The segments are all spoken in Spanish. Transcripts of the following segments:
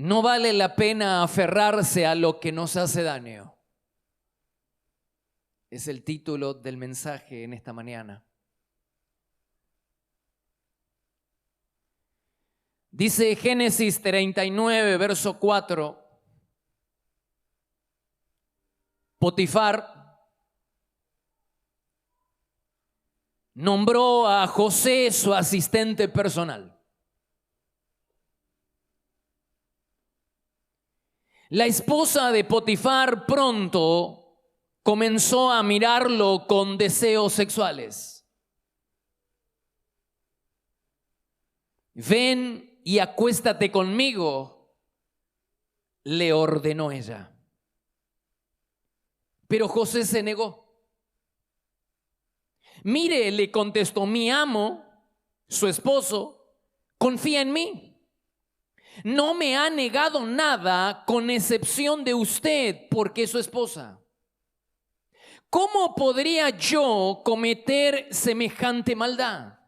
No vale la pena aferrarse a lo que nos hace daño. Es el título del mensaje en esta mañana. Dice Génesis 39, verso 4. Potifar nombró a José su asistente personal. La esposa de Potifar pronto comenzó a mirarlo con deseos sexuales. Ven y acuéstate conmigo, le ordenó ella. Pero José se negó. Mire, le contestó, mi amo, su esposo, confía en mí. No me ha negado nada con excepción de usted, porque es su esposa. ¿Cómo podría yo cometer semejante maldad?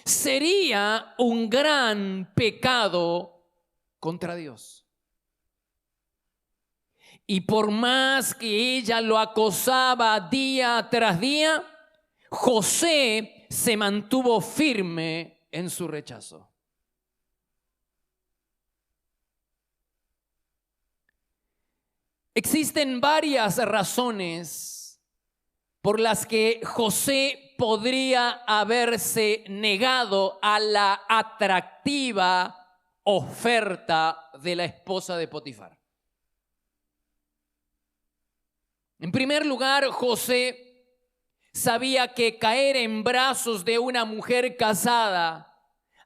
Sería un gran pecado contra Dios. Y por más que ella lo acosaba día tras día, José se mantuvo firme en su rechazo. Existen varias razones por las que José podría haberse negado a la atractiva oferta de la esposa de Potifar. En primer lugar, José sabía que caer en brazos de una mujer casada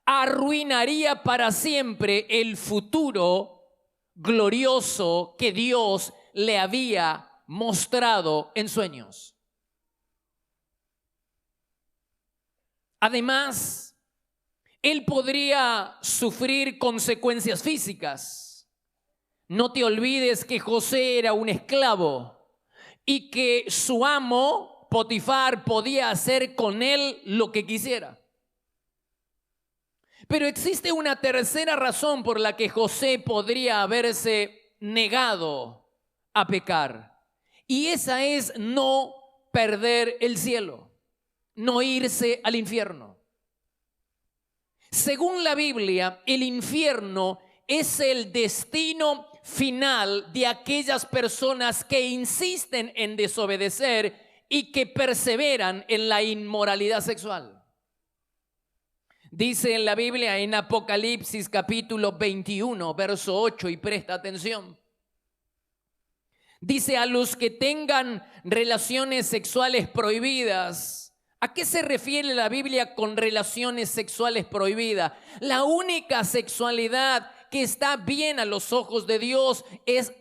arruinaría para siempre el futuro glorioso que Dios le había mostrado en sueños. Además, él podría sufrir consecuencias físicas. No te olvides que José era un esclavo y que su amo, Potifar, podía hacer con él lo que quisiera. Pero existe una tercera razón por la que José podría haberse negado a pecar. Y esa es no perder el cielo, no irse al infierno. Según la Biblia, el infierno es el destino final de aquellas personas que insisten en desobedecer y que perseveran en la inmoralidad sexual. Dice en la Biblia en Apocalipsis capítulo 21, verso 8, y presta atención. Dice, a los que tengan relaciones sexuales prohibidas. ¿A qué se refiere la Biblia con relaciones sexuales prohibidas? La única sexualidad que está bien a los ojos de Dios es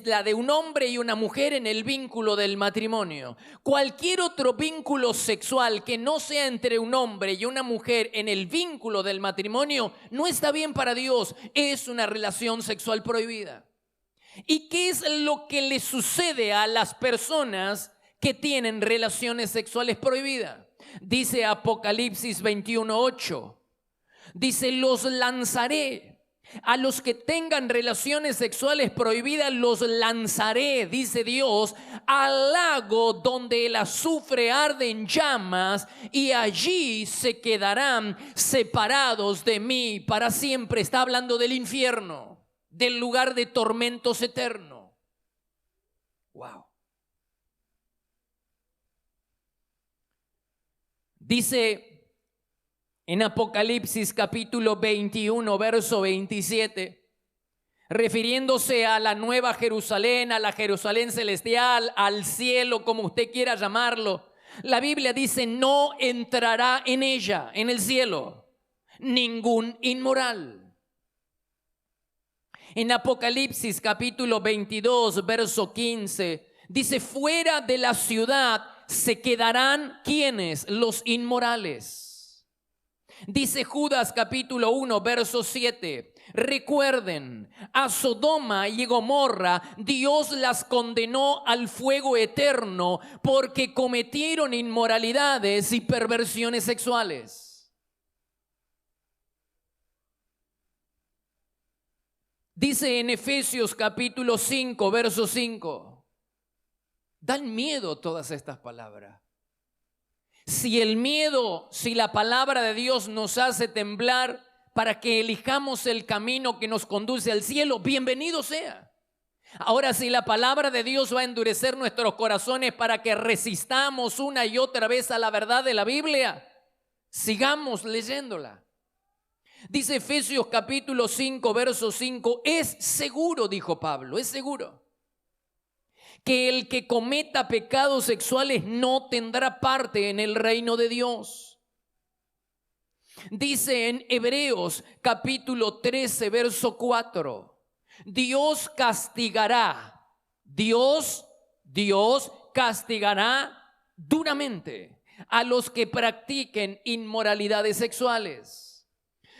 la de un hombre y una mujer en el vínculo del matrimonio. Cualquier otro vínculo sexual que no sea entre un hombre y una mujer en el vínculo del matrimonio no está bien para Dios. Es una relación sexual prohibida. ¿Y qué es lo que le sucede a las personas que tienen relaciones sexuales prohibidas? Dice Apocalipsis 21:8. Dice, los lanzaré. A los que tengan relaciones sexuales prohibidas los lanzaré, dice Dios, al lago donde el azufre arde en llamas, y allí se quedarán separados de mí para siempre. Está hablando del infierno, del lugar de tormentos eternos. Wow. Dice en Apocalipsis capítulo 21, verso 27, refiriéndose a la nueva Jerusalén, a la Jerusalén celestial, al cielo, como usted quiera llamarlo, la Biblia dice, no entrará en ella, en el cielo, ningún inmoral. En Apocalipsis capítulo 22, verso 15, dice, fuera de la ciudad se quedarán, ¿quiénes? Los inmorales. Dice Judas capítulo 1, verso 7, recuerden, a Sodoma y Gomorra Dios las condenó al fuego eterno porque cometieron inmoralidades y perversiones sexuales. Dice en Efesios capítulo 5, verso 5. Dan miedo todas estas palabras. Si el miedo, si la palabra de Dios nos hace temblar para que elijamos el camino que nos conduce al cielo, bienvenido sea. Ahora, si la palabra de Dios va a endurecer nuestros corazones para que resistamos una y otra vez a la verdad de la Biblia, sigamos leyéndola. Dice Efesios capítulo 5, verso 5, es seguro, dijo Pablo, es seguro que el que cometa pecados sexuales no tendrá parte en el reino de Dios. Dice en Hebreos capítulo 13, verso 4, Dios castigará duramente a los que practiquen inmoralidades sexuales.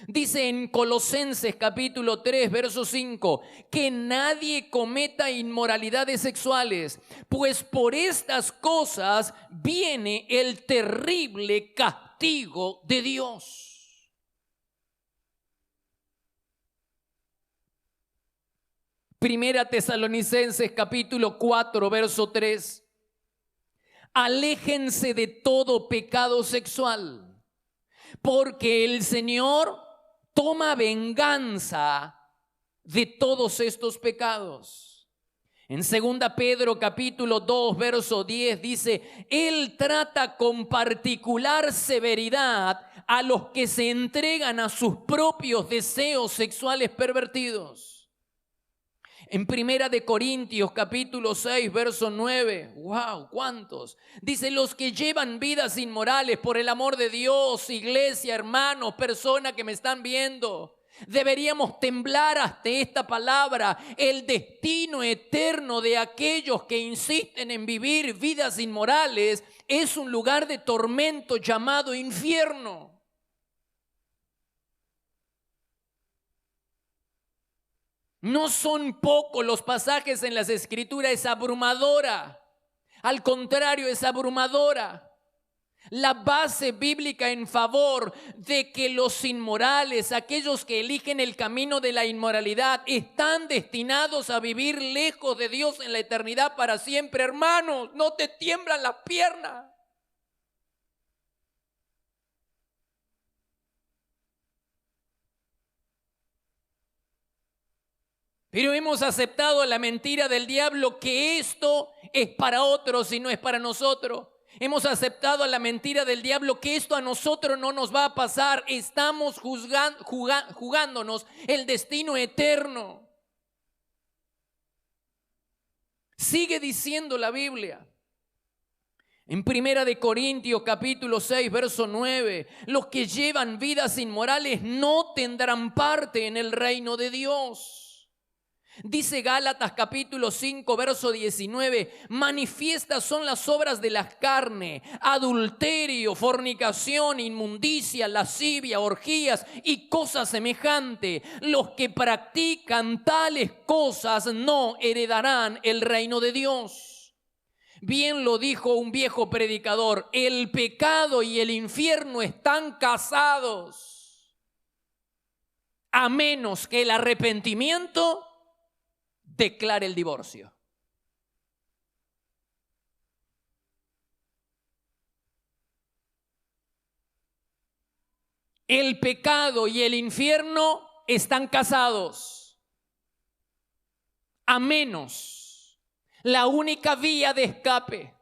Dice en Colosenses capítulo 3, verso 5, que nadie cometa inmoralidades sexuales, pues por estas cosas viene el terrible castigo de Dios. Primera Tesalonicenses capítulo 4, verso 3, aléjense de todo pecado sexual, porque el Señor toma venganza de todos estos pecados. En 2 Pedro capítulo 2, verso 10 dice, Él trata con particular severidad a los que se entregan a sus propios deseos sexuales pervertidos. En 1 Corintios capítulo 6, verso 9, wow, ¿cuántos? Dice, los que llevan vidas inmorales por el amor de Dios, iglesia, hermanos, personas que me están viendo, deberíamos temblar ante esta palabra. El destino eterno de aquellos que insisten en vivir vidas inmorales es un lugar de tormento llamado infierno. No son pocos los pasajes en las Escrituras, es abrumadora. Al contrario, es abrumadora. La base bíblica en favor de que los inmorales, aquellos que eligen el camino de la inmoralidad, están destinados a vivir lejos de Dios en la eternidad para siempre. Hermanos, no te tiemblan las piernas. Pero hemos aceptado la mentira del diablo que esto es para otros y no es para nosotros. Hemos aceptado la mentira del diablo que esto a nosotros no nos va a pasar. Estamos jugándonos el destino eterno. Sigue diciendo la Biblia. En 1 Corintios capítulo 6, verso 9, los que llevan vidas inmorales no tendrán parte en el reino de Dios. Dice Gálatas capítulo 5, verso 19, manifiestas son las obras de la carne, adulterio, fornicación, inmundicia, lascivia, orgías y cosas semejantes. Los que practican tales cosas no heredarán el reino de Dios. Bien lo dijo un viejo predicador, el pecado y el infierno están casados, a menos que el arrepentimiento declare el divorcio. El pecado y el infierno están casados, a menos, la única vía de escape,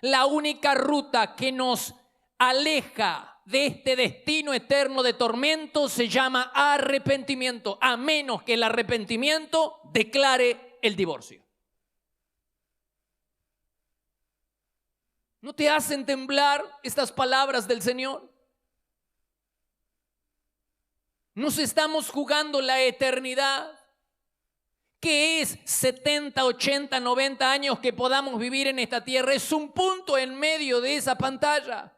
la única ruta que nos aleja de este destino eterno de tormento se llama arrepentimiento, a menos que el arrepentimiento declare el divorcio. ¿No te hacen temblar estas palabras del Señor? Nos estamos jugando la eternidad. ¿Qué es 70, 80, 90 años que podamos vivir en esta tierra? Es un punto en medio de esa pantalla.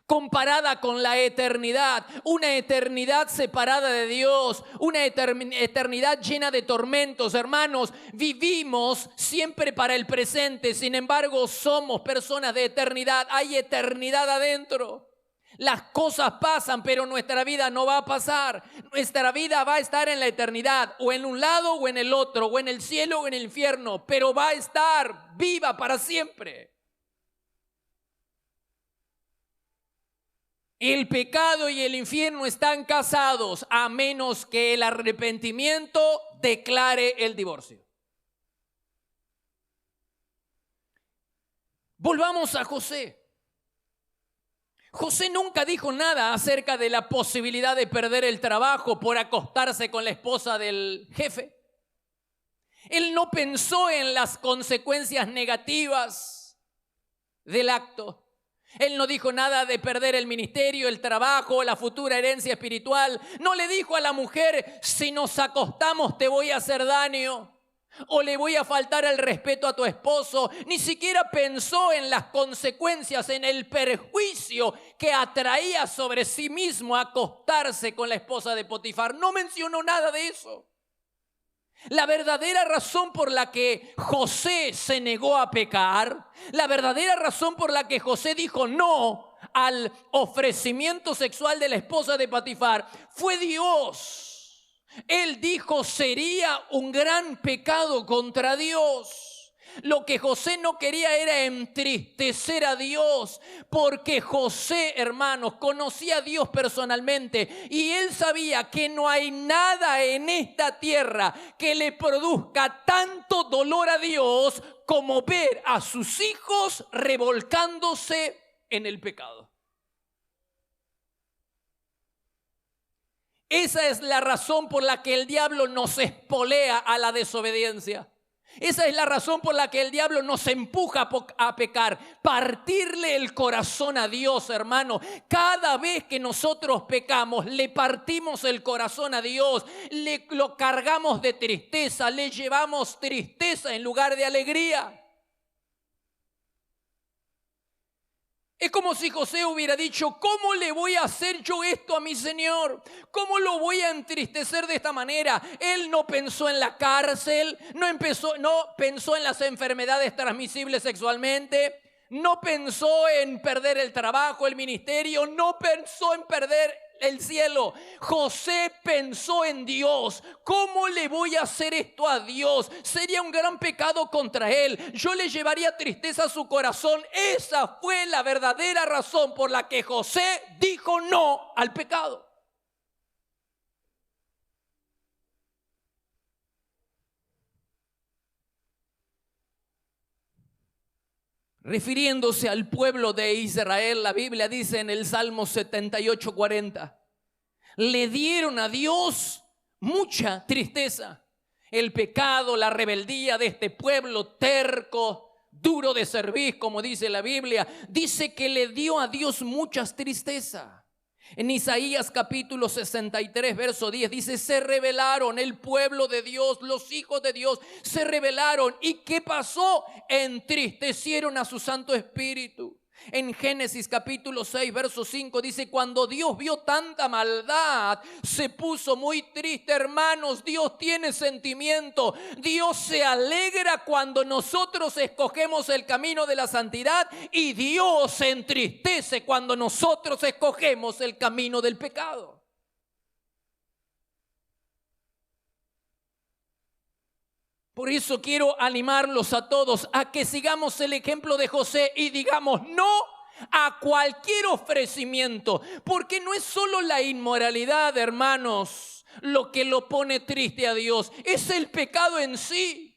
Comparada con la eternidad, una eternidad separada de Dios, una eternidad llena de tormentos. Hermanos, vivimos siempre para el presente, sin embargo somos personas de eternidad, hay eternidad adentro. Las cosas pasan, pero nuestra vida no va a pasar. Nuestra vida va a estar en la eternidad, o en un lado o en el otro, o en el cielo o en el infierno, pero va a estar viva para siempre. El pecado y el infierno están casados a menos que el arrepentimiento declare el divorcio. Volvamos a José. José nunca dijo nada acerca de la posibilidad de perder el trabajo por acostarse con la esposa del jefe. Él no pensó en las consecuencias negativas del acto. Él no dijo nada de perder el ministerio, el trabajo, la futura herencia espiritual. No le dijo a la mujer, si nos acostamos te voy a hacer daño o le voy a faltar el respeto a tu esposo. Ni siquiera pensó en las consecuencias, en el perjuicio que atraía sobre sí mismo acostarse con la esposa de Potifar. No mencionó nada de eso. La verdadera razón por la que José se negó a pecar, la verdadera razón por la que José dijo no al ofrecimiento sexual de la esposa de Potifar fue Dios. Él dijo, sería un gran pecado contra Dios. Lo que José no quería era entristecer a Dios, porque José, hermanos, conocía a Dios personalmente y él sabía que no hay nada en esta tierra que le produzca tanto dolor a Dios como ver a sus hijos revolcándose en el pecado. Esa es la razón por la que el diablo nos espolea a la desobediencia. Esa es la razón por la que el diablo nos empuja a pecar. Partirle el corazón a Dios, hermano. Cada vez que nosotros pecamos, le partimos el corazón a Dios. Lo cargamos de tristeza, le llevamos tristeza en lugar de alegría. Es como si José hubiera dicho, ¿cómo le voy a hacer yo esto a mi Señor? ¿Cómo lo voy a entristecer de esta manera? Él no pensó en la cárcel, no pensó en las enfermedades transmisibles sexualmente, no pensó en perder el trabajo, el ministerio, no pensó en perder el cielo. José pensó en Dios. ¿Cómo le voy a hacer esto a Dios? Sería un gran pecado contra él. Yo le llevaría tristeza a su corazón. Esa fue la verdadera razón por la que José dijo no al pecado. Refiriéndose al pueblo de Israel, la Biblia dice en el Salmo 78:40, le dieron a Dios mucha tristeza. El pecado, la rebeldía de este pueblo terco, duro de servir, como dice la Biblia, dice que le dio a Dios mucha tristeza. En Isaías capítulo 63 verso 10 dice, se rebelaron el pueblo de Dios, los hijos de Dios se rebelaron. ¿Y qué pasó? Entristecieron a su Santo Espíritu. En Génesis capítulo 6 verso 5 dice, cuando Dios vio tanta maldad, se puso muy triste. Hermanos, Dios tiene sentimiento. Dios se alegra cuando nosotros escogemos el camino de la santidad, y Dios se entristece cuando nosotros escogemos el camino del pecado. Por eso quiero animarlos a todos a que sigamos el ejemplo de José y digamos no a cualquier ofrecimiento, porque no es solo la inmoralidad, hermanos, lo que lo pone triste a Dios, es el pecado en sí.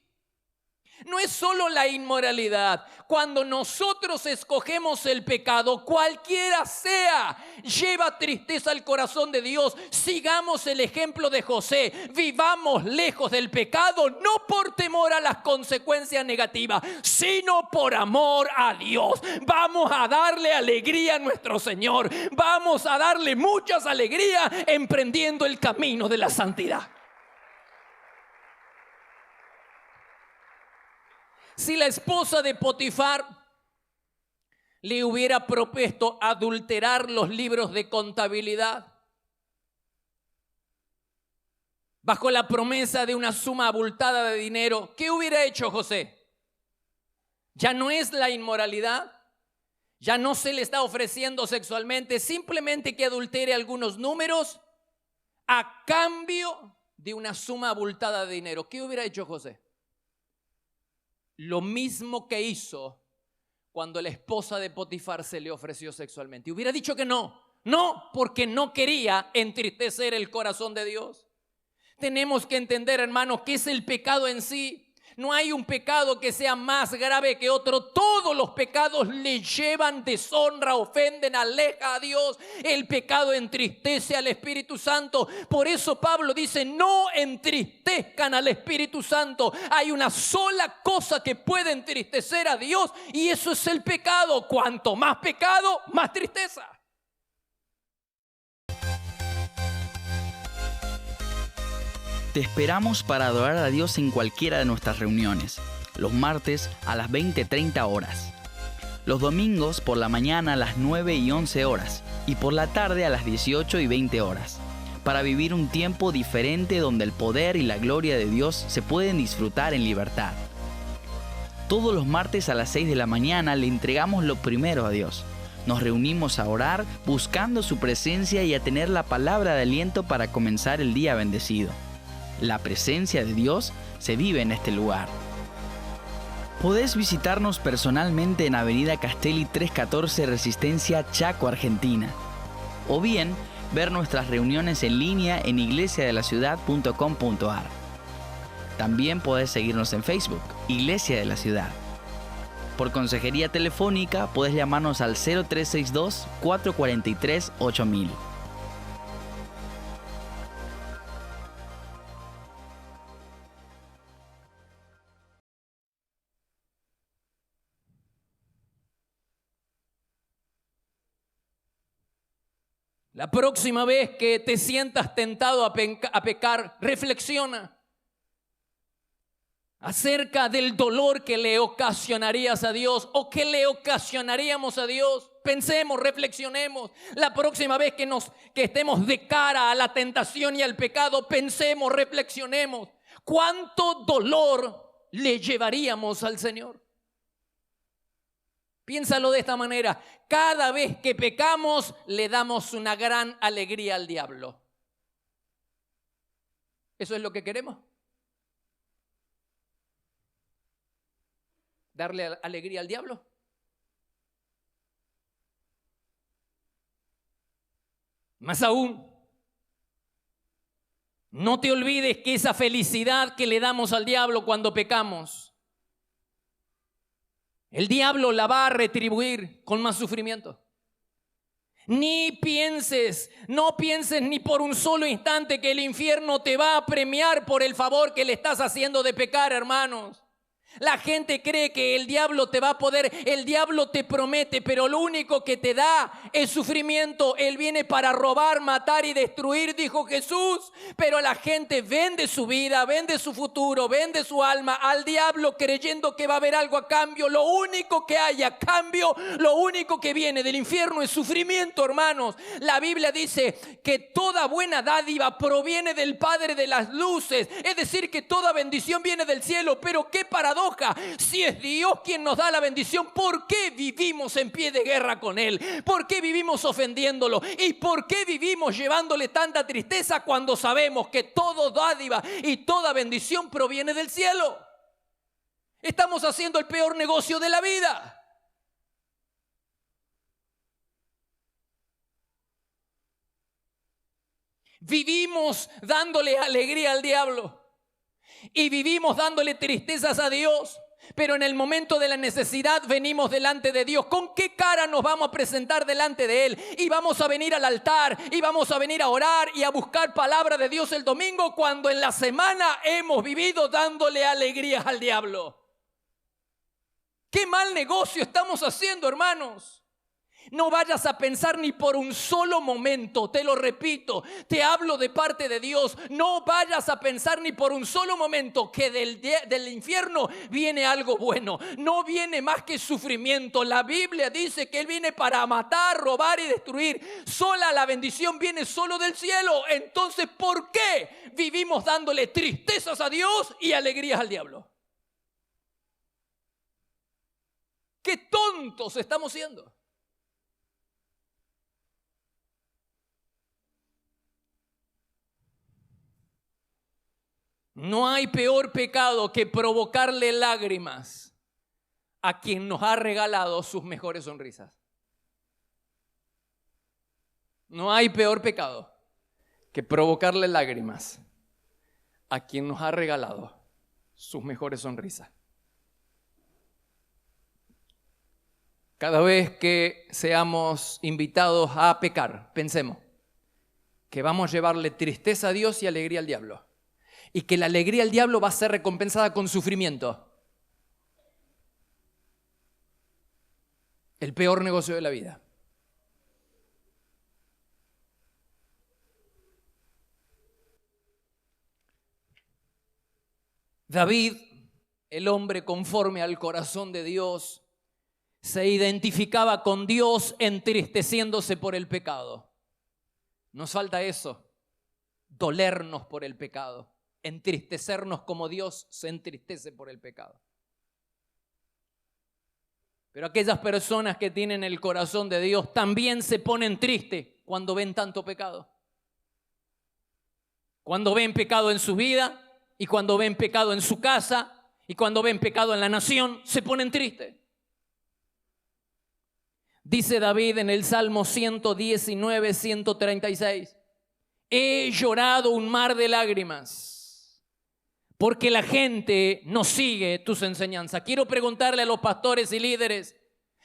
No es solo la inmoralidad. Cuando nosotros escogemos el pecado, cualquiera sea, lleva tristeza al corazón de Dios. Sigamos el ejemplo de José. Vivamos lejos del pecado, no por temor a las consecuencias negativas, sino por amor a Dios. Vamos a darle alegría a nuestro Señor. Vamos a darle muchas alegrías emprendiendo el camino de la santidad. Si la esposa de Potifar le hubiera propuesto adulterar los libros de contabilidad bajo la promesa de una suma abultada de dinero, ¿qué hubiera hecho José? Ya no es la inmoralidad, ya no se le está ofreciendo sexualmente, simplemente que adultere algunos números a cambio de una suma abultada de dinero. ¿Qué hubiera hecho José? Lo mismo que hizo cuando la esposa de Potifar se le ofreció sexualmente. Hubiera dicho que no, porque no quería entristecer el corazón de Dios. Tenemos que entender, hermanos, qué es el pecado en sí. No hay un pecado que sea más grave que otro. Todos los pecados le llevan deshonra, ofenden, aleja a Dios. El pecado entristece al Espíritu Santo. Por eso Pablo dice, no entristezcan al Espíritu Santo. Hay una sola cosa que puede entristecer a Dios y eso es el pecado. Cuanto más pecado, más tristeza. Te esperamos para adorar a Dios en cualquiera de nuestras reuniones, los martes a las 20:30 horas, los domingos por la mañana a las 9 y 11 horas y por la tarde a las 18 y 20 horas, para vivir un tiempo diferente donde el poder y la gloria de Dios se pueden disfrutar en libertad. Todos los martes a las 6 de la mañana le entregamos lo primero a Dios. Nos reunimos a orar buscando su presencia y a tener la palabra de aliento para comenzar el día bendecido. La presencia de Dios se vive en este lugar. Podés visitarnos personalmente en Avenida Castelli 314, Resistencia, Chaco, Argentina. O bien, ver nuestras reuniones en línea en iglesiadelaciudad.com.ar. También podés seguirnos en Facebook, Iglesia de la Ciudad. Por consejería telefónica, podés llamarnos al 0362-443-8000. La próxima vez que te sientas tentado a pecar, reflexiona acerca del dolor que le ocasionarías a Dios o que le ocasionaríamos a Dios. Pensemos, reflexionemos. La próxima vez que estemos de cara a la tentación y al pecado, pensemos, reflexionemos. ¿Cuánto dolor le llevaríamos al Señor? Piénsalo de esta manera. Cada vez que pecamos, le damos una gran alegría al diablo. ¿Eso es lo que queremos? ¿Darle alegría al diablo? Más aún, no te olvides que esa felicidad que le damos al diablo cuando pecamos, el diablo la va a retribuir con más sufrimiento. No pienses ni por un solo instante que el infierno te va a premiar por el favor que le estás haciendo de pecar, hermanos. La gente cree que el diablo te va a poder, el diablo te promete, pero lo único que te da es sufrimiento. Él viene para robar, matar y destruir, dijo Jesús. Pero la gente vende su vida, vende su futuro, vende su alma al diablo creyendo que va a haber algo a cambio. Lo único que hay a cambio, lo único que viene del infierno es sufrimiento, hermanos. La Biblia dice que toda buena dádiva proviene del Padre de las luces. Es decir, que toda bendición viene del cielo. Pero qué paradoja. Si es Dios quien nos da la bendición, ¿por qué vivimos en pie de guerra con Él? ¿Por qué vivimos ofendiéndolo? ¿Y por qué vivimos llevándole tanta tristeza cuando sabemos que toda dádiva y toda bendición proviene del cielo? Estamos haciendo el peor negocio de la vida. Vivimos dándole alegría al diablo. Y vivimos dándole tristezas a Dios. Pero en el momento de la necesidad venimos delante de Dios. ¿Con qué cara nos vamos a presentar delante de Él? Y vamos a venir al altar, y vamos a venir a orar y a buscar palabra de Dios el domingo, cuando en la semana hemos vivido dándole alegrías al diablo. ¡Qué mal negocio estamos haciendo, hermanos! No vayas a pensar ni por un solo momento, te lo repito, te hablo de parte de Dios. No vayas a pensar ni por un solo momento que del infierno viene algo bueno. No viene más que sufrimiento. La Biblia dice que Él viene para matar, robar y destruir. Sola la bendición viene solo del cielo. Entonces, ¿por qué vivimos dándole tristezas a Dios y alegrías al diablo? ¡Qué tontos estamos siendo! No hay peor pecado que provocarle lágrimas a quien nos ha regalado sus mejores sonrisas. No hay peor pecado que provocarle lágrimas a quien nos ha regalado sus mejores sonrisas. Cada vez que seamos invitados a pecar, pensemos que vamos a llevarle tristeza a Dios y alegría al diablo. Y que la alegría al diablo va a ser recompensada con sufrimiento. El peor negocio de la vida. David, el hombre conforme al corazón de Dios, se identificaba con Dios entristeciéndose por el pecado. Nos falta eso, dolernos por el pecado, entristecernos como Dios se entristece por el pecado. Pero aquellas personas que tienen el corazón de Dios también se ponen tristes cuando ven tanto pecado. Cuando ven pecado en su vida y cuando ven pecado en su casa y cuando ven pecado en la nación, se ponen tristes. Dice David en el Salmo 119, 136, he llorado un mar de lágrimas porque la gente no sigue tus enseñanzas. Quiero preguntarle a los pastores y líderes,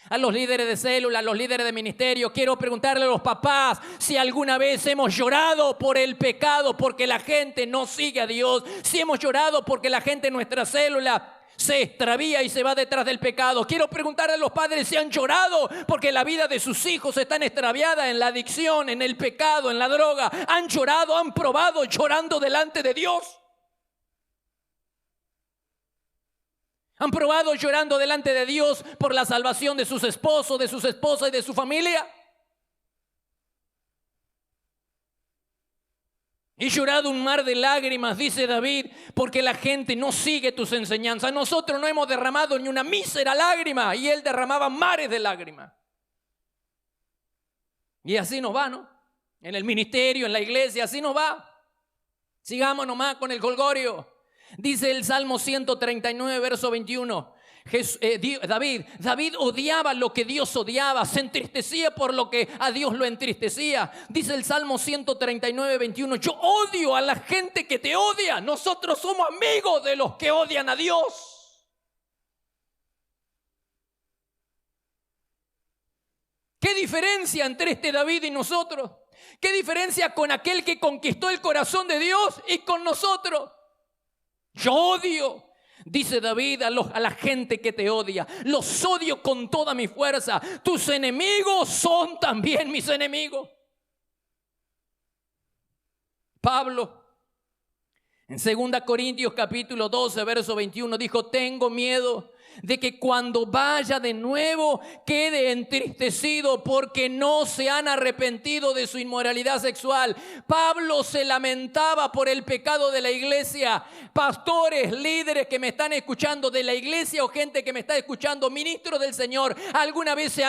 a los líderes de célula, a los líderes de ministerio, quiero preguntarle a los papás si alguna vez hemos llorado por el pecado porque la gente no sigue a Dios, si hemos llorado porque la gente en nuestra célula se extravía y se va detrás del pecado. Quiero preguntarle a los padres si han llorado porque la vida de sus hijos está extraviada en la adicción, en el pecado, en la droga. Han llorado, han probado llorando delante de Dios. Han probado llorando delante de Dios por la salvación de sus esposos, de sus esposas y de su familia. He llorado un mar de lágrimas, dice David, porque la gente no sigue tus enseñanzas. Nosotros no hemos derramado ni una mísera lágrima y él derramaba mares de lágrimas. Y así nos va, ¿no? En el ministerio, en la iglesia, así nos va. Sigamos nomás con el jolgorio. Dice el Salmo 139, verso 21. David odiaba lo que Dios odiaba, se entristecía por lo que a Dios lo entristecía. Dice el Salmo 139, 21, yo odio a la gente que te odia. Nosotros somos amigos de los que odian a Dios. ¿Qué diferencia entre este David y nosotros? ¿Qué diferencia con aquel que conquistó el corazón de Dios y con nosotros? Yo odio, dice David, a la gente que te odia. Los odio con toda mi fuerza. Tus enemigos son también mis enemigos. Pablo, en 2 Corintios capítulo 12, verso 21, dijo, tengo miedo de que cuando vaya de nuevo quede entristecido porque no se han arrepentido de su inmoralidad sexual. Pablo se lamentaba por el pecado de la iglesia. Pastores, líderes que me están escuchando de la iglesia o gente que me está escuchando, ministros del Señor, ¿alguna vez se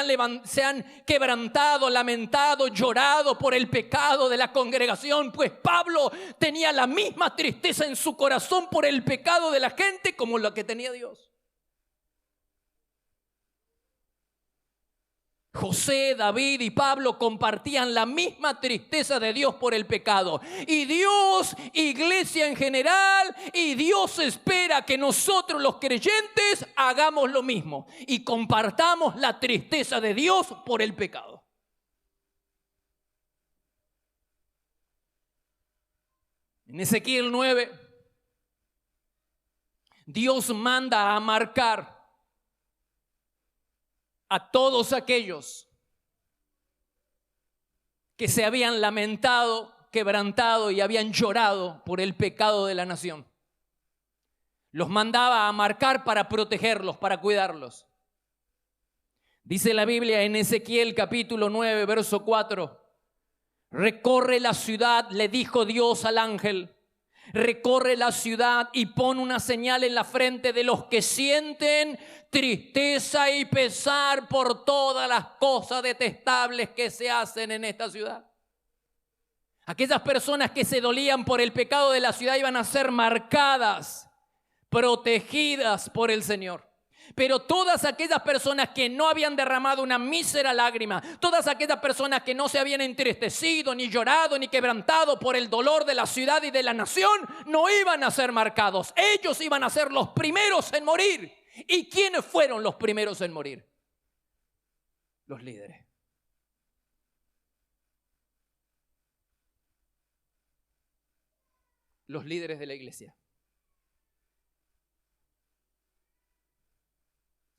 han quebrantado, lamentado, llorado por el pecado de la congregación? Pues Pablo tenía la misma tristeza en su corazón por el pecado de la gente como la que tenía Dios. José, David y Pablo compartían la misma tristeza de Dios por el pecado. Y Dios, iglesia en general, y Dios espera que nosotros los creyentes hagamos lo mismo y compartamos la tristeza de Dios por el pecado. En Ezequiel 9, Dios manda a marcar a todos aquellos que se habían lamentado, quebrantado y habían llorado por el pecado de la nación. Los mandaba a marcar para protegerlos, para cuidarlos. Dice la Biblia en Ezequiel capítulo 9, verso 4. Recorre la ciudad, le dijo Dios al ángel. Recorre la ciudad y pon una señal en la frente de los que sienten tristeza y pesar por todas las cosas detestables que se hacen en esta ciudad. Aquellas personas que se dolían por el pecado de la ciudad iban a ser marcadas, protegidas por el Señor. Pero todas aquellas personas que no habían derramado una mísera lágrima, todas aquellas personas que no se habían entristecido, ni llorado, ni quebrantado por el dolor de la ciudad y de la nación, no iban a ser marcados. Ellos iban a ser los primeros en morir. ¿Y quiénes fueron los primeros en morir? Los líderes. Los líderes de la iglesia.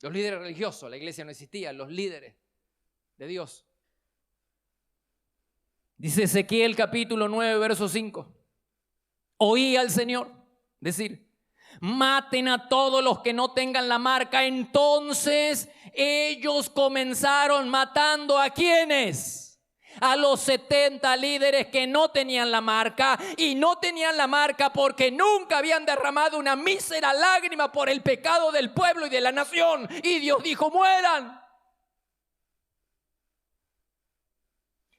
Los líderes religiosos, la iglesia no existía, los líderes de Dios. Dice Ezequiel capítulo 9, verso 5. Oí al Señor decir: maten a todos los que no tengan la marca. Entonces ellos comenzaron matando ¿a quiénes? A los 70 líderes que no tenían la marca, y no tenían la marca porque nunca habían derramado una mísera lágrima por el pecado del pueblo y de la nación. Y Dios dijo: mueran.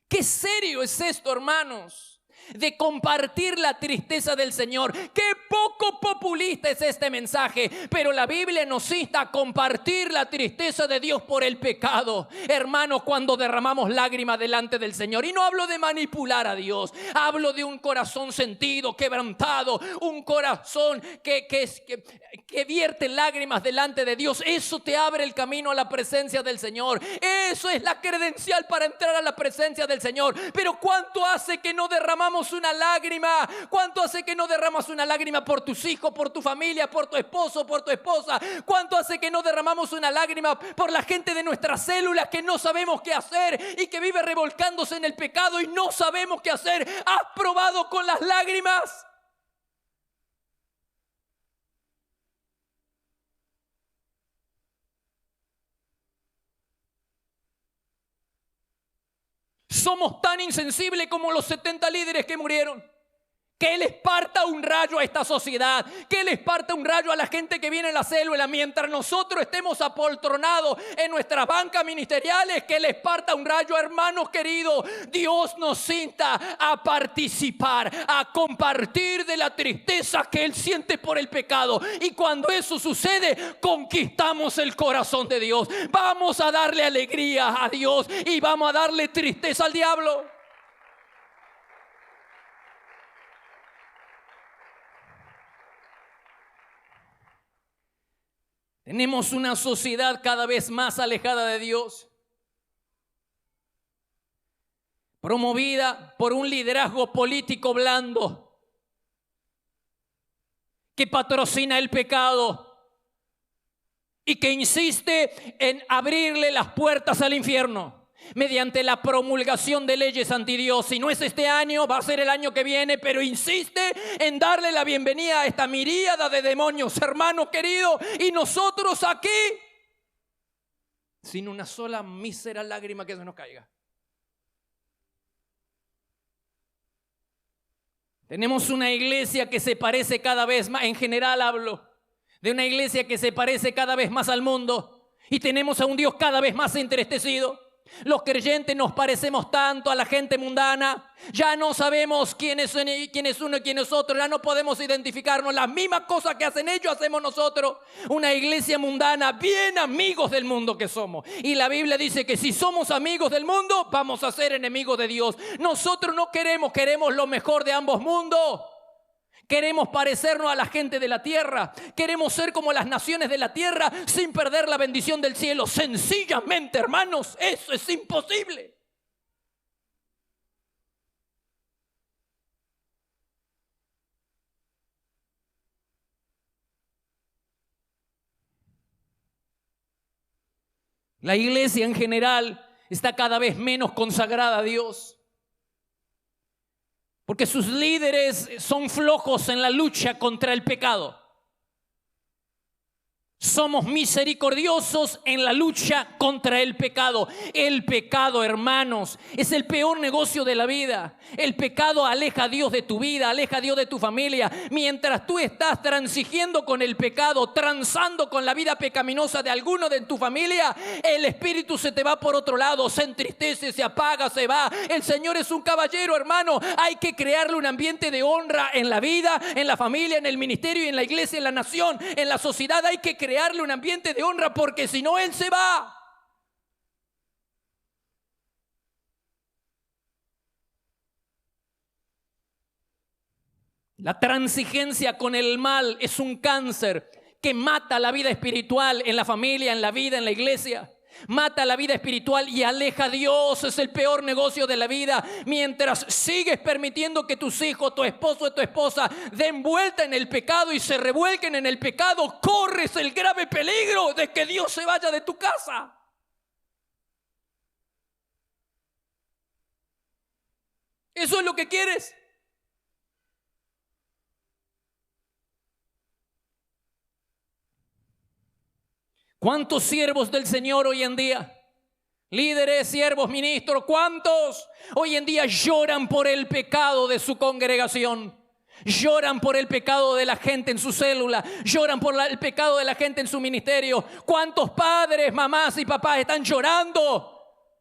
¿Qué serio es esto, hermanos? De compartir la tristeza del Señor. Qué poco populista es este mensaje, pero la Biblia nos insta a compartir la tristeza de Dios por el pecado. Hermanos, cuando derramamos lágrimas delante del Señor, y no hablo de manipular a Dios, hablo de un corazón sentido, quebrantado, un corazón que vierte lágrimas delante de Dios. Eso te abre el camino a la presencia del Señor. Eso es la credencial para entrar a la presencia del Señor. Pero ¿cuánto hace que no derramamos una lágrima? ¿Cuánto hace que no derramas una lágrima por tus hijos, por tu familia, por tu esposo, por tu esposa? ¿Cuánto hace que no derramamos una lágrima por la gente de nuestras células que no sabemos qué hacer y que vive revolcándose en el pecado y no sabemos qué hacer? ¿Has probado con las lágrimas? Somos tan insensibles como los 70 líderes que murieron. Que les parta un rayo a esta sociedad, que les parta un rayo a la gente que viene en la célula, mientras nosotros estemos apoltronados en nuestras bancas ministeriales. Que les parta un rayo, hermanos queridos. Dios nos insta a participar, a compartir de la tristeza que Él siente por el pecado. Y cuando eso sucede, conquistamos el corazón de Dios. Vamos a darle alegría a Dios y vamos a darle tristeza al diablo. Tenemos una sociedad cada vez más alejada de Dios, promovida por un liderazgo político blando que patrocina el pecado y que insiste en abrirle las puertas al infierno mediante la promulgación de leyes antidios. Si no es este año, va a ser el año que viene, pero insiste en darle la bienvenida a esta miríada de demonios, hermano querido, y nosotros aquí sin una sola mísera lágrima que se nos caiga. Tenemos una iglesia que se parece cada vez más, en general hablo de una iglesia que se parece cada vez más al mundo, y tenemos a un Dios cada vez más entristecido. Los creyentes nos parecemos tanto a la gente mundana. Ya no sabemos quién es uno y quién es otro. Ya no podemos identificarnos. Las mismas cosas que hacen ellos hacemos nosotros. Una iglesia mundana, bien amigos del mundo que somos. Y la Biblia dice que si somos amigos del mundo, vamos a ser enemigos de Dios. Nosotros no queremos lo mejor de ambos mundos. Queremos parecernos a la gente de la tierra. Queremos ser como las naciones de la tierra sin perder la bendición del cielo. Sencillamente, hermanos, eso es imposible. La iglesia en general está cada vez menos consagrada a Dios, porque sus líderes son flojos en la lucha contra el pecado. Somos misericordiosos en la lucha contra el pecado. El pecado, hermanos, es el peor negocio de la vida. El pecado aleja a Dios de tu vida, aleja a Dios de tu familia. Mientras tú estás transigiendo con el pecado, transando con la vida pecaminosa de alguno de tu familia, el espíritu se te va por otro lado, se entristece, se apaga, se va. El Señor es un caballero, hermano. Hay que crearle un ambiente de honra en la vida, en la familia, en el ministerio, en la iglesia, en la nación, en la sociedad. Hay que crearle un ambiente de honra, porque si no, Él se va. La transigencia con el mal es un cáncer que mata la vida espiritual en la familia, en la vida, en la iglesia. Mata la vida espiritual y aleja a Dios. Es el peor negocio de la vida. Mientras sigues permitiendo que tus hijos, tu esposo y tu esposa den vuelta en el pecado y se revuelquen en el pecado, corres el grave peligro de que Dios se vaya de tu casa. ¿Eso es lo que quieres? ¿Cuántos siervos del Señor hoy en día? Líderes, siervos, ministros, ¿cuántos hoy en día lloran por el pecado de su congregación? Lloran por el pecado de la gente en su célula, lloran por el pecado de la gente en su ministerio. ¿Cuántos padres, mamás y papás están llorando,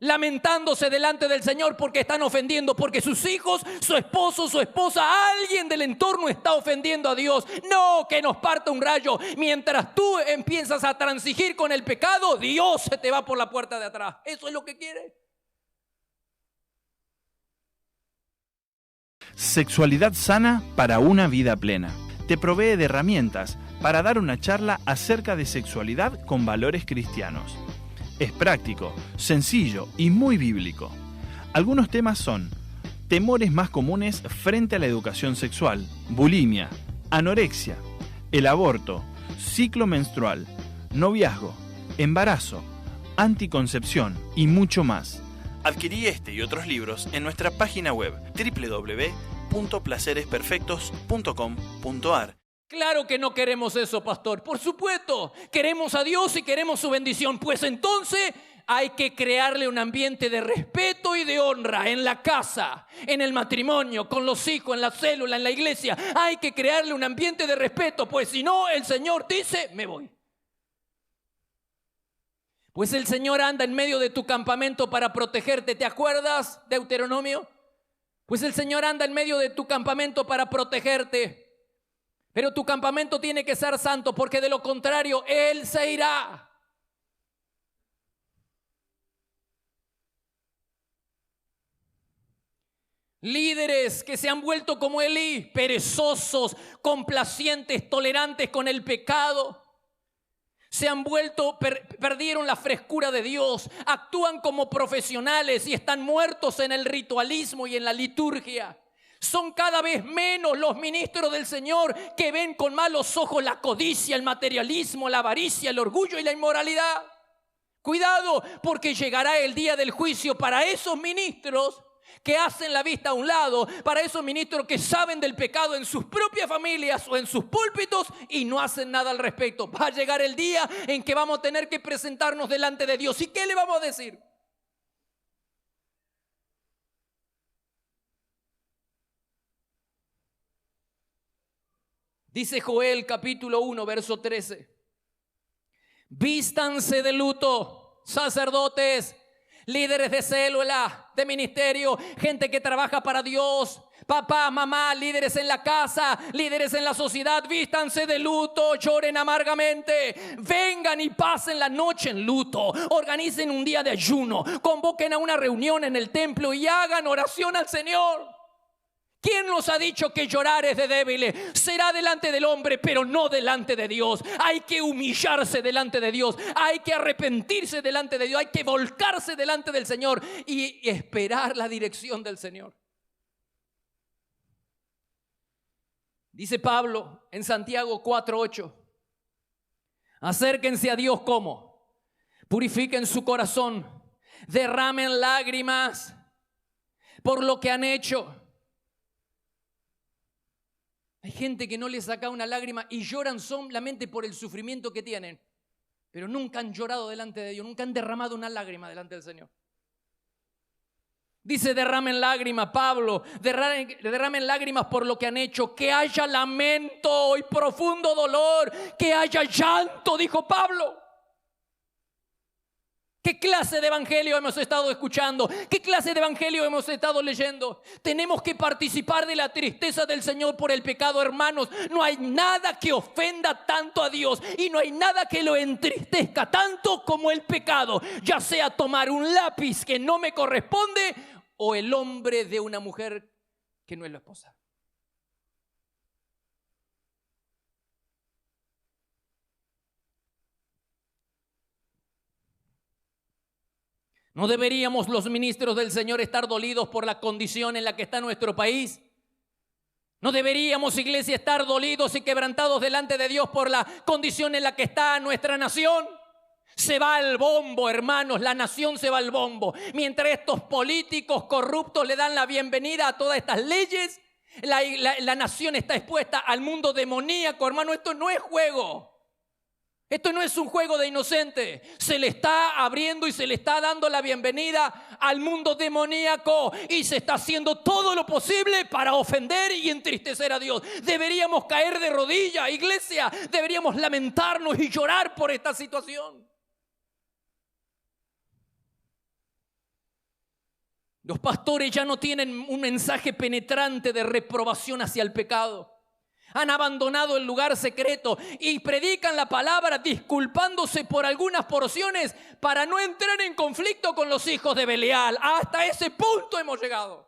lamentándose delante del Señor porque están ofendiendo, porque sus hijos, su esposo, su esposa, alguien del entorno está ofendiendo a Dios? No, que nos parta un rayo. Mientras tú empiezas a transigir con el pecado, Dios se te va por la puerta de atrás. ¿Eso es lo que quieres? Sexualidad sana para una vida plena. Te provee de herramientas para dar una charla acerca de sexualidad con valores cristianos. Es práctico, sencillo y muy bíblico. Algunos temas son: temores más comunes frente a la educación sexual, bulimia, anorexia, el aborto, ciclo menstrual, noviazgo, embarazo, anticoncepción y mucho más. Adquirí este y otros libros en nuestra página web www.placeresperfectos.com.ar. Claro que no queremos eso, pastor. Por supuesto, queremos a Dios y queremos su bendición. Pues entonces hay que crearle un ambiente de respeto y de honra en la casa, en el matrimonio, con los hijos, en la célula, en la iglesia. Hay que crearle un ambiente de respeto, pues si no, el Señor dice: me voy. Pues el Señor anda en medio de tu campamento para protegerte. ¿Te acuerdas, Deuteronomio? Pues el Señor anda en medio de tu campamento para protegerte. Pero tu campamento tiene que ser santo, porque de lo contrario Él se irá. Líderes que se han vuelto como Elí, perezosos, complacientes, tolerantes con el pecado. Se han vuelto, perdieron la frescura de Dios, actúan como profesionales y están muertos en el ritualismo y en la liturgia. Son cada vez menos los ministros del Señor que ven con malos ojos la codicia, el materialismo, la avaricia, el orgullo y la inmoralidad. Cuidado, porque llegará el día del juicio para esos ministros que hacen la vista a un lado, para esos ministros que saben del pecado en sus propias familias o en sus púlpitos y no hacen nada al respecto. Va a llegar el día en que vamos a tener que presentarnos delante de Dios. ¿Y qué le vamos a decir? Dice Joel capítulo 1, verso 13. Vístanse de luto, sacerdotes, líderes de célula, de ministerio, gente que trabaja para Dios, papá, mamá, líderes en la casa, líderes en la sociedad. Vístanse de luto, lloren amargamente, vengan y pasen la noche en luto, organicen un día de ayuno, convoquen a una reunión en el templo y hagan oración al Señor. ¿Quién nos ha dicho que llorar es de débiles? Será delante del hombre, pero no delante de Dios. Hay que humillarse delante de Dios. Hay que arrepentirse delante de Dios. Hay que volcarse delante del Señor y esperar la dirección del Señor. Dice Pablo en Santiago 4:8. Acérquense a Dios, ¿cómo? Purifiquen su corazón. Derramen lágrimas por lo que han hecho. Hay gente que no le saca una lágrima y lloran solamente por el sufrimiento que tienen. pero nunca han llorado delante de Dios, nunca han derramado una lágrima delante del Señor. Dice, derramen lágrimas, Pablo, derramen lágrimas por lo que han hecho, que haya lamento y profundo dolor, que haya llanto, dijo Pablo. ¿Qué clase de evangelio hemos estado escuchando? ¿Qué clase de evangelio hemos estado leyendo? Tenemos que participar de la tristeza del Señor por el pecado, hermanos. No hay nada que ofenda tanto a Dios y no hay nada que lo entristezca tanto como el pecado. Ya sea tomar un lápiz que no me corresponde o el hombre de una mujer que no es la esposa. ¿No deberíamos los ministros del Señor estar dolidos por la condición en la que está nuestro país? ¿No deberíamos, iglesia, estar dolidos y quebrantados delante de Dios por la condición en la que está nuestra nación? Se va al bombo, hermanos, la nación se va al bombo. Mientras estos políticos corruptos le dan la bienvenida a todas estas leyes, la nación está expuesta al mundo demoníaco, hermano. Esto no es juego. Esto no es un juego de inocente. Se le está abriendo y se le está dando la bienvenida al mundo demoníaco y se está haciendo todo lo posible para ofender y entristecer a Dios. Deberíamos caer de rodillas, iglesia. Deberíamos lamentarnos y llorar por esta situación. Los pastores ya no tienen un mensaje penetrante de reprobación hacia el pecado. Han abandonado el lugar secreto y predican la palabra disculpándose por algunas porciones para no entrar en conflicto con los hijos de Belial. Hasta ese punto hemos llegado.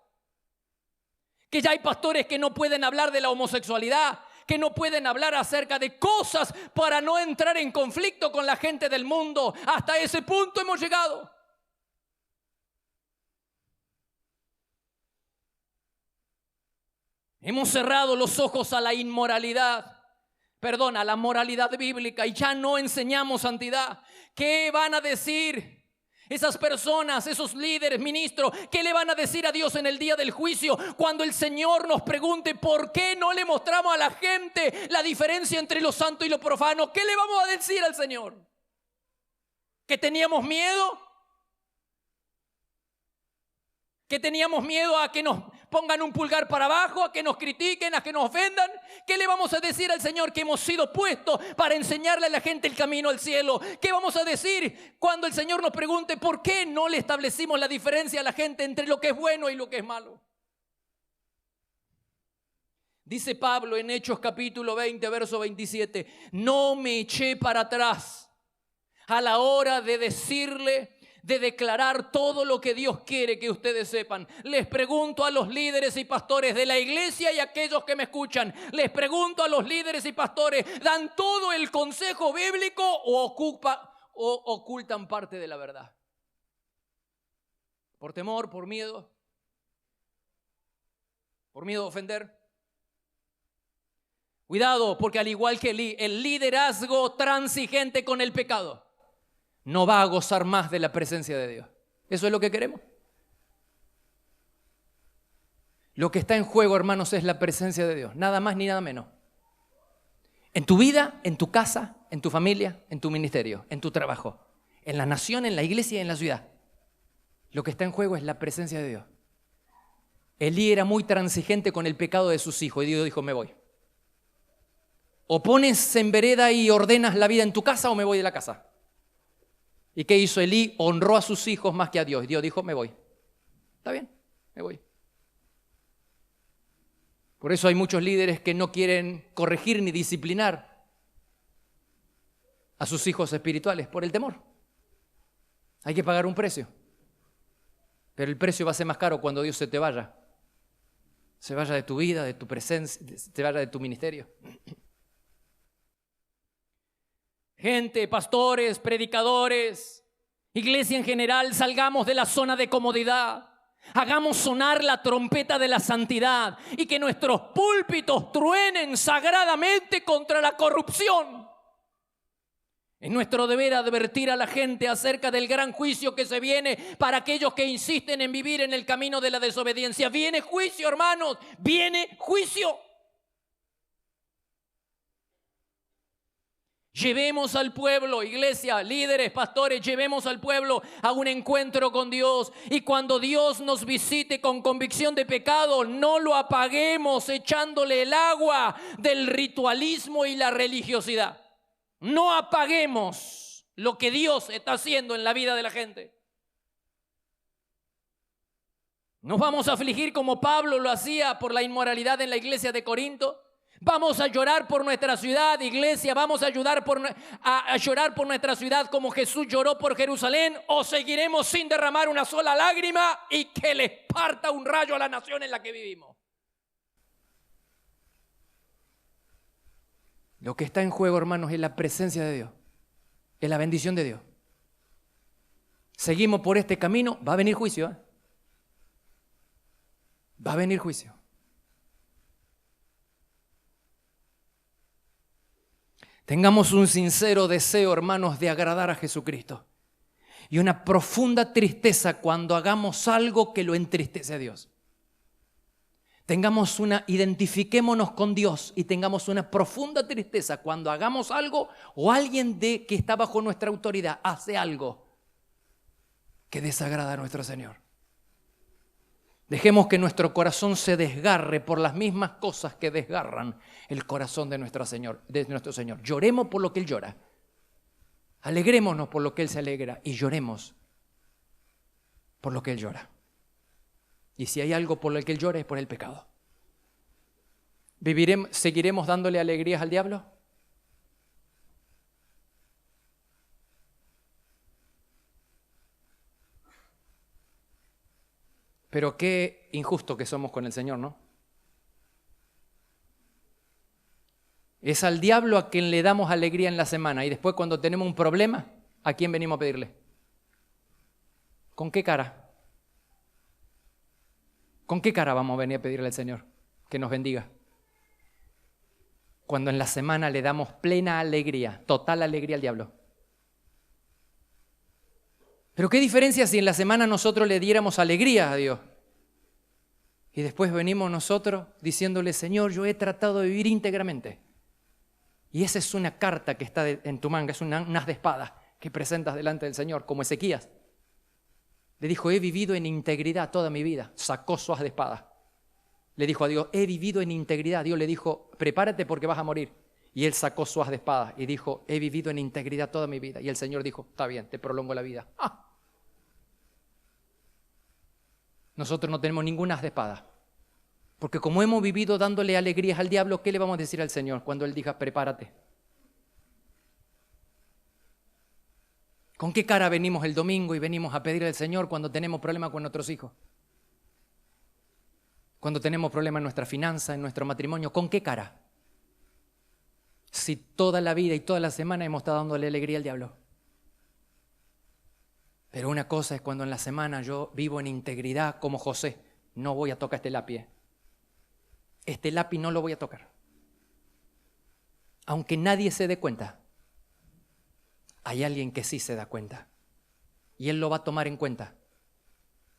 Que ya hay pastores que no pueden hablar de la homosexualidad, que no pueden hablar acerca de cosas para no entrar en conflicto con la gente del mundo. Hasta ese punto hemos llegado. Hemos cerrado los ojos a la inmoralidad, a la moralidad bíblica y ya no enseñamos santidad. ¿Qué van a decir esas personas, esos líderes, ministros? ¿Qué le van a decir a Dios en el día del juicio cuando el Señor nos pregunte por qué no le mostramos a la gente la diferencia entre lo santo y lo profano? ¿Qué le vamos a decir al Señor? ¿Que teníamos miedo? ¿Que teníamos miedo a que nos pongan un pulgar para abajo, a que nos critiquen, a que nos ofendan? ¿Qué le vamos a decir al Señor que hemos sido puestos para enseñarle a la gente el camino al cielo? ¿Qué vamos a decir cuando el Señor nos pregunte por qué no le establecimos la diferencia a la gente entre lo que es bueno y lo que es malo? Dice Pablo en Hechos capítulo 20, verso 27, no me eché para atrás a la hora de decirle, de declarar todo lo que Dios quiere que ustedes sepan. Les pregunto a los líderes y pastores de la iglesia y a aquellos que me escuchan. Les pregunto a los líderes y pastores, ¿dan todo el consejo bíblico o ocultan parte de la verdad? ¿Por temor, por miedo? ¿Por miedo a ofender? Cuidado, porque al igual que el liderazgo transigente con el pecado no va a gozar más de la presencia de Dios. ¿Eso es lo que queremos? Lo que está en juego, hermanos, es la presencia de Dios. Nada más ni nada menos. En tu vida, en tu casa, en tu familia, en tu ministerio, en tu trabajo, en la nación, en la iglesia y en la ciudad. Lo que está en juego es la presencia de Dios. Elí era muy transigente con el pecado de sus hijos y Dios dijo, me voy. O pones en vereda y ordenas la vida en tu casa o me voy de la casa. ¿Y qué hizo Elí? Honró a sus hijos más que a Dios. Dios dijo, me voy. Está bien, me voy. Por eso hay muchos líderes que no quieren corregir ni disciplinar a sus hijos espirituales por el temor. Hay que pagar un precio. Pero el precio va a ser más caro cuando Dios se te vaya. Se vaya de tu vida, de tu presencia, se vaya de tu ministerio. Gente, pastores, predicadores, iglesia en general, salgamos de la zona de comodidad. Hagamos sonar la trompeta de la santidad y que nuestros púlpitos truenen sagradamente contra la corrupción. Es nuestro deber advertir a la gente acerca del gran juicio que se viene para aquellos que insisten en vivir en el camino de la desobediencia. Viene juicio, hermanos, viene juicio. Llevemos al pueblo, iglesia, líderes, pastores, llevemos al pueblo a un encuentro con Dios. Y cuando Dios nos visite con convicción de pecado, no lo apaguemos echándole el agua del ritualismo y la religiosidad. No apaguemos lo que Dios está haciendo en la vida de la gente. Nos vamos a afligir como Pablo lo hacía por la inmoralidad en la iglesia de Corinto. Vamos a llorar por nuestra ciudad, iglesia. Vamos a llorar por nuestra ciudad como Jesús lloró por Jerusalén. O seguiremos sin derramar una sola lágrima y que les parta un rayo a la nación en la que vivimos. Lo que está en juego, hermanos, es la presencia de Dios, es la bendición de Dios. Seguimos por este camino, va a venir juicio, ¿eh? Va a venir juicio. Tengamos un sincero deseo, hermanos, de agradar a Jesucristo y una profunda tristeza cuando hagamos algo que lo entristece a Dios. Identifiquémonos con Dios y tengamos una profunda tristeza cuando hagamos algo o alguien que está bajo nuestra autoridad hace algo que desagrada a nuestro Señor. Dejemos que nuestro corazón se desgarre por las mismas cosas que desgarran el corazón de nuestro Señor. Lloremos por lo que Él llora. Alegrémonos por lo que Él se alegra y lloremos por lo que Él llora. Y si hay algo por lo que Él llora es por el pecado. ¿Seguiremos dándole alegrías al diablo? Pero qué injusto que somos con el Señor, ¿no? Es al diablo a quien le damos alegría en la semana y después cuando tenemos un problema, ¿a quién venimos a pedirle? ¿Con qué cara? ¿Con qué cara vamos a venir a pedirle al Señor que nos bendiga? Cuando en la semana le damos plena alegría, total alegría al diablo. Pero qué diferencia si en la semana nosotros le diéramos alegría a Dios y después venimos nosotros diciéndole, Señor, yo he tratado de vivir íntegramente. Y esa es una carta que está en tu manga, es un as de espada que presentas delante del Señor, como Ezequías. Le dijo, he vivido en integridad toda mi vida. Sacó su as de espada. Le dijo a Dios, he vivido en integridad. Dios le dijo, prepárate porque vas a morir. Y él sacó su as de espada y dijo, he vivido en integridad toda mi vida. Y el Señor dijo, está bien, te prolongo la vida. Nosotros no tenemos ningún as de espada. Porque como hemos vivido dándole alegrías al diablo, ¿qué le vamos a decir al Señor cuando Él diga, prepárate? ¿Con qué cara venimos el domingo y venimos a pedirle al Señor cuando tenemos problemas con nuestros hijos? Cuando tenemos problemas en nuestra finanza, en nuestro matrimonio, ¿con qué cara? Si toda la vida y toda la semana hemos estado dándole alegría al diablo. Pero una cosa es cuando en la semana yo vivo en integridad como José. No voy a tocar este lápiz. Este lápiz no lo voy a tocar. Aunque nadie se dé cuenta, hay alguien que sí se da cuenta. Y él lo va a tomar en cuenta.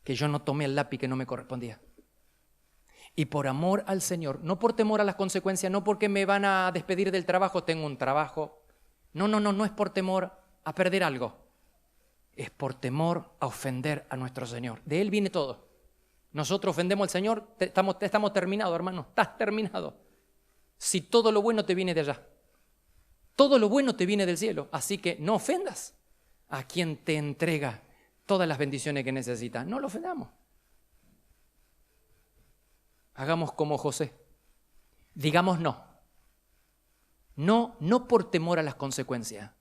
Que yo no tomé el lápiz que no me correspondía. Y por amor al Señor, no por temor a las consecuencias, no porque me van a despedir del trabajo, tengo un trabajo. No es por temor a perder algo. Es por temor a ofender a nuestro Señor. De Él viene todo. Nosotros ofendemos al Señor, estamos terminados, hermano. Estás terminado. Si todo lo bueno te viene de allá. Todo lo bueno te viene del cielo. Así que no ofendas a quien te entrega todas las bendiciones que necesitas. No lo ofendamos. Hagamos como José. Digamos no. No por temor a las consecuencias,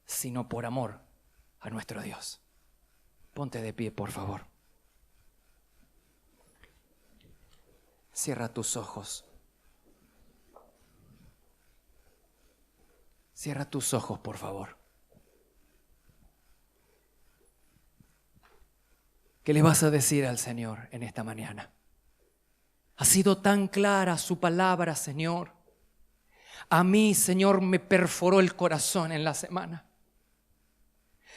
sino por amor a nuestro Dios. Ponte de pie, por favor. Cierra tus ojos. Cierra tus ojos, por favor. ¿Qué le vas a decir al Señor en esta mañana? Ha sido tan clara su palabra, Señor. A mí, Señor, me perforó el corazón en la semana.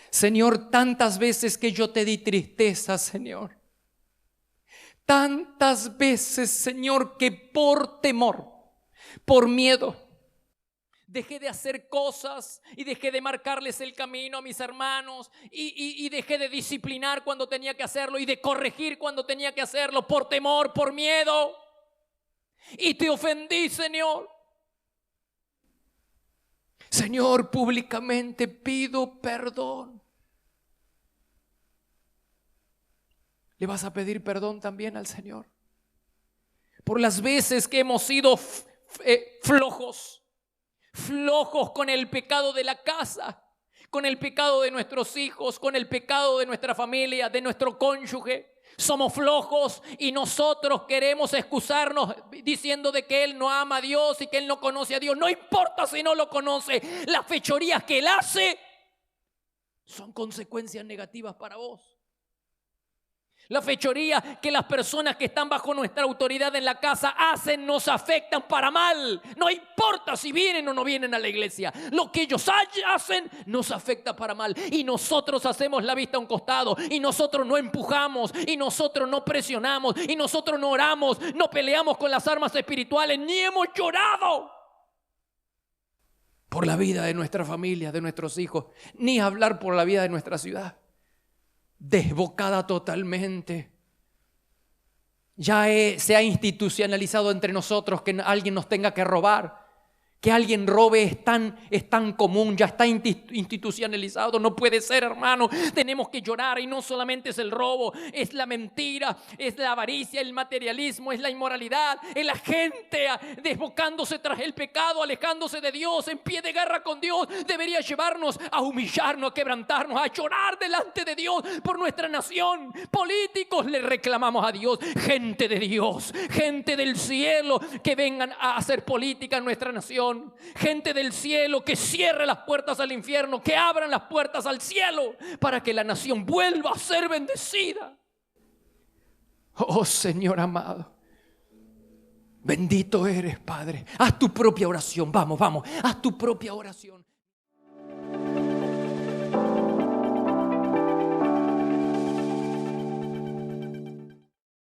Señor, tantas veces que yo te di tristeza, Señor. Tantas veces, Señor, que por temor, por miedo, Dejé de hacer cosas y dejé de marcarles el camino a mis hermanos y dejé de disciplinar cuando tenía que hacerlo y de corregir cuando tenía que hacerlo por temor, por miedo. Y te ofendí, Señor. Señor, públicamente pido perdón. ¿Le vas a pedir perdón también al Señor? Por las veces que hemos sido flojos con el pecado de la casa, con el pecado de nuestros hijos, con el pecado de nuestra familia, de nuestro cónyuge. Somos flojos y nosotros queremos excusarnos diciendo de que Él no ama a Dios y que Él no conoce a Dios. No importa si no lo conoce, las fechorías que Él hace son consecuencias negativas para vos. La fechoría que las personas que están bajo nuestra autoridad en la casa hacen nos afectan para mal. No importa si vienen o no vienen a la iglesia. Lo que ellos hacen nos afecta para mal. Y nosotros hacemos la vista a un costado. Y nosotros no empujamos. Y nosotros no presionamos. Y nosotros no oramos. No peleamos con las armas espirituales. Ni hemos llorado por la vida de nuestra familia, de nuestros hijos. Ni hablar por la vida de nuestra ciudad. Desbocada totalmente. Ya se ha institucionalizado entre nosotros que alguien nos tenga que robar. Que alguien robe es tan común, ya está institucionalizado. No puede ser, hermano. Tenemos que llorar y no solamente es el robo, es la mentira, es la avaricia, el materialismo, es la inmoralidad, es la gente desbocándose tras el pecado, alejándose de Dios, en pie de guerra con Dios. Debería llevarnos a humillarnos, a quebrantarnos, a llorar delante de Dios por nuestra nación. Políticos le reclamamos a Dios, gente de Dios, gente del cielo, que vengan a hacer política en nuestra nación. Gente del cielo, que cierre las puertas al infierno, que abran las puertas al cielo para que la nación vuelva a ser bendecida. Oh Señor amado, bendito eres, Padre. Haz tu propia oración, vamos, haz tu propia oración.